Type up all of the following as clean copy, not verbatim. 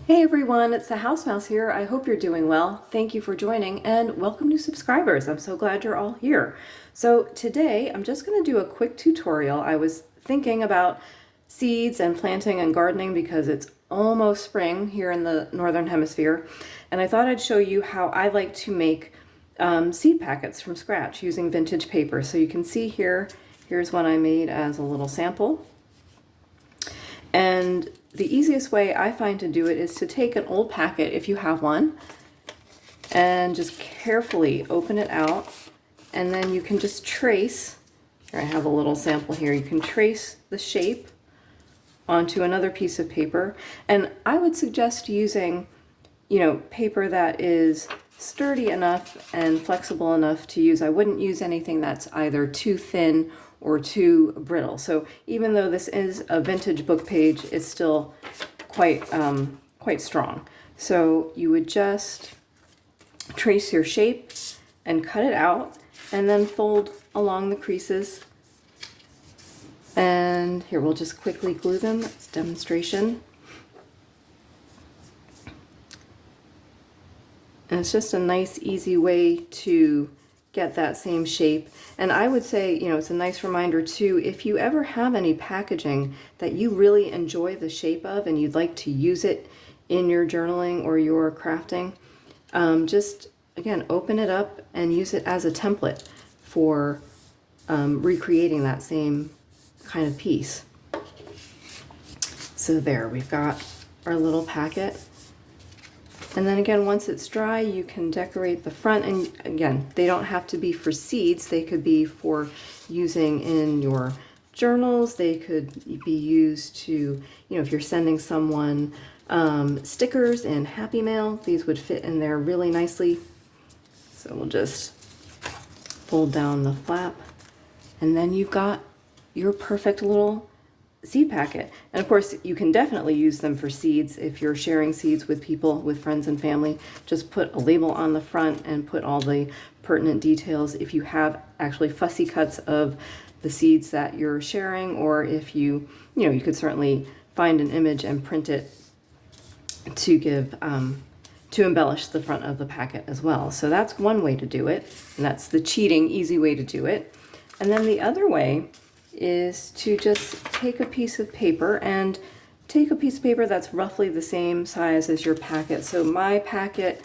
Hey everyone, it's the House Mouse here. I hope you're doing well. Thank you for joining and welcome new subscribers. I'm so glad you're all here. So today I'm just going to do a quick tutorial. I was thinking about seeds and planting and gardening because it's almost spring here in the Northern Hemisphere, and I thought I'd show you how I like to make seed packets from scratch using vintage paper. So you can see here's one I made as a little sample. And the easiest way I find to do it is to take an old packet, if you have one, and just carefully open it out, and then you can just trace, here I have a little sample here, you can trace the shape onto another piece of paper. And I would suggest using, paper that is sturdy enough and flexible enough to use. I wouldn't use anything that's either too thin or too brittle. So even though this is a vintage book page, it's still quite strong. So you would just trace your shape and cut it out, and then fold along the creases. And here, we'll just quickly glue them. It's a demonstration. And it's just a nice, easy way to get that same shape. And I would say, it's a nice reminder too, if you ever have any packaging that you really enjoy the shape of and you'd like to use it in your journaling or your crafting, just again, open it up and use it as a template for recreating that same kind of piece. So there, we've got our little packet. And then again, once it's dry, you can decorate the front. And again, they don't have to be for seeds. They could be for using in your journals. They could be used to, if you're sending someone stickers in Happy Mail, these would fit in there really nicely. So we'll just fold down the flap, and then you've got your perfect little seed packet. And of course, you can definitely use them for seeds if you're sharing seeds with people, with friends and family. Just put a label on the front and put all the pertinent details. If you have actually fussy cuts of the seeds that you're sharing, or if you could certainly find an image and print it to give to embellish the front of the packet as well. So that's one way to do it, and that's the cheating, easy way to do it. And then the other way is to just take a piece of paper that's roughly the same size as your packet. So my packet,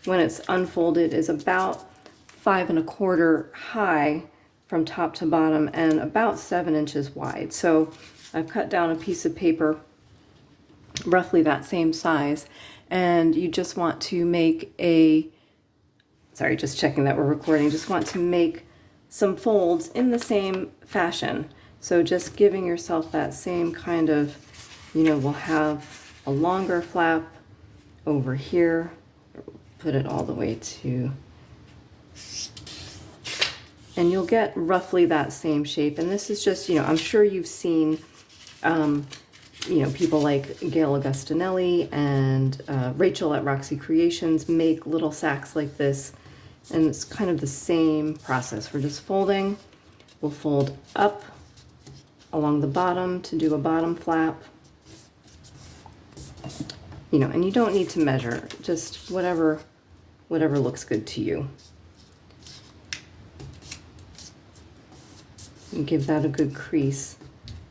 when it's unfolded, is about 5 1/4 high from top to bottom and about 7 inches wide. So I've cut down a piece of paper roughly that same size, and you just want to make just checking that we're recording, just want to make some folds in the same fashion. So just giving yourself that same kind of, we'll have a longer flap over here, put it all the way to, and you'll get roughly that same shape. And this is just, I'm sure you've seen, people like Gail Augustinelli and Rachel at Roxy Creations make little sacks like this. And it's kind of the same process. We're just folding. We'll fold up along the bottom to do a bottom flap. And you don't need to measure, just whatever looks good to you. And give that a good crease.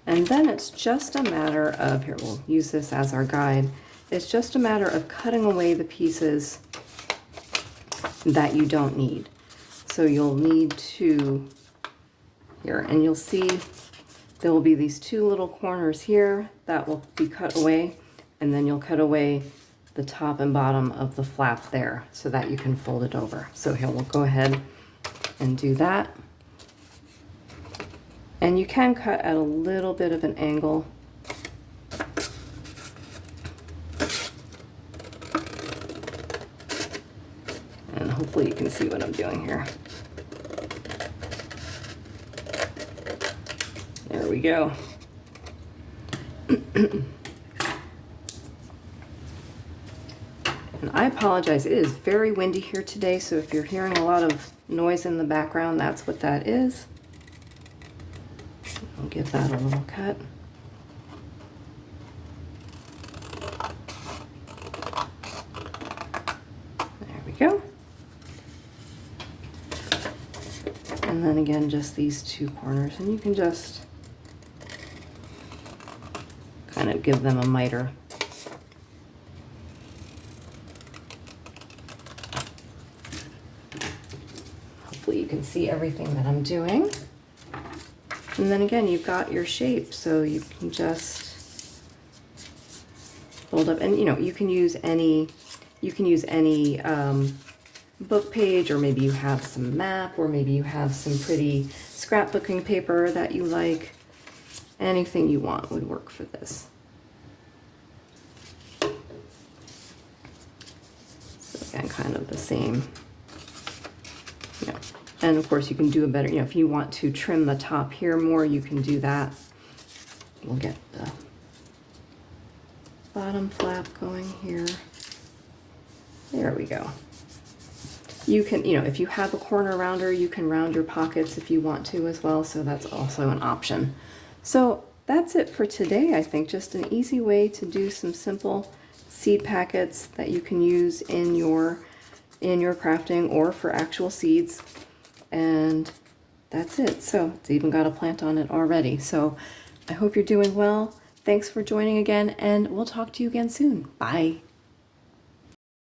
And then it's just a matter of, here, we'll use this as our guide. It's just a matter of cutting away the pieces that you don't need. So you'll need to, here, and you'll see there will be these 2 little corners here that will be cut away, and then you'll cut away the top and bottom of the flap there so that you can fold it over. So here, we'll go ahead and do that. And you can cut at a little bit of an angle. And hopefully you can see what I'm doing here. There we go. And I apologize, it is very windy here today, so if you're hearing a lot of noise in the background, that's what that is. I'll give that a little cut. we go. And then again, just these two corners, and you can just kind of give them a miter. Hopefully you can see everything that I'm doing. And then again, you've got your shape, so you can just fold up, and you can use any book page, or maybe you have some map, or maybe you have some pretty scrapbooking paper that you like. Anything you want would work for this. So again, kind of the same. And of course you can do a better, if you want to trim the top here more, you can do that. We'll get the bottom flap going here. There we go. You can, if you have a corner rounder, you can round your pockets if you want to as well, so that's also an option. So that's it for today, I think. Just an easy way to do some simple seed packets that you can use in your crafting or for actual seeds. And that's it. So it's even got a plant on it already. So I hope you're doing well. Thanks for joining again, and we'll talk to you again soon. Bye.